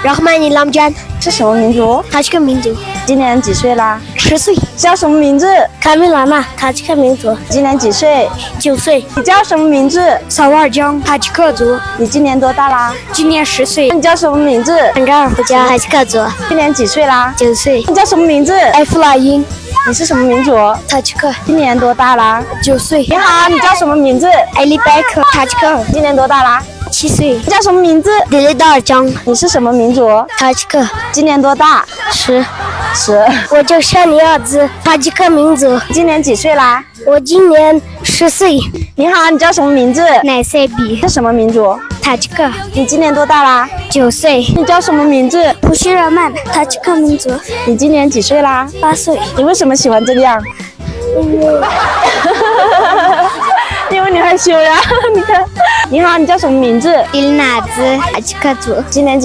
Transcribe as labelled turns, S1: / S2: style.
S1: Rahmani Lamjan，
S2: 是什么民族？
S1: 塔吉克民族，
S2: 今年几岁啦？
S1: 10岁。
S2: 叫什么名字？
S1: 卡米拉娜，塔吉克民族，
S2: 今年几岁
S1: 9岁。
S2: 你叫什么名字？
S1: 萨瓦尔江，塔吉克族，
S2: 你今年多大啦？
S1: 今年10岁。
S2: 你叫什么名字？
S1: 安扎尔胡加，塔吉克族，
S2: 今年几岁啦？
S1: 9岁。
S2: 你叫什么名字？
S1: 埃弗拉因，
S2: 你是什么民族？
S1: 塔吉克，
S2: 今年多大啦？
S1: 9岁。
S2: 你好，你叫什么名字？
S1: 埃利拜克，塔吉克，
S2: 今年多大啦？
S1: 7岁。
S2: 你叫什么名字？
S1: 迪雷达尔江，
S2: 你是什么民族？
S1: 塔吉克，
S2: 今年多大
S1: 10。
S2: ？10。
S1: 我叫沙尼亚兹，塔吉克民族，
S2: 今年几岁啦？
S1: 我今年10岁。
S2: 你好，你叫什么名字？
S1: 乃塞比，
S2: 是什么民族？
S1: 塔吉克，
S2: 你今年多大啦？
S1: 9岁。
S2: 你叫什么名字？
S1: 普希尔曼，塔吉克民族，
S2: 你今年几岁啦？
S1: 8岁。
S2: 你为什么喜欢这样？因为你害羞呀。你看，你好，你叫什么名字？
S1: 伊丽娜兹，塔吉克族。
S2: 今年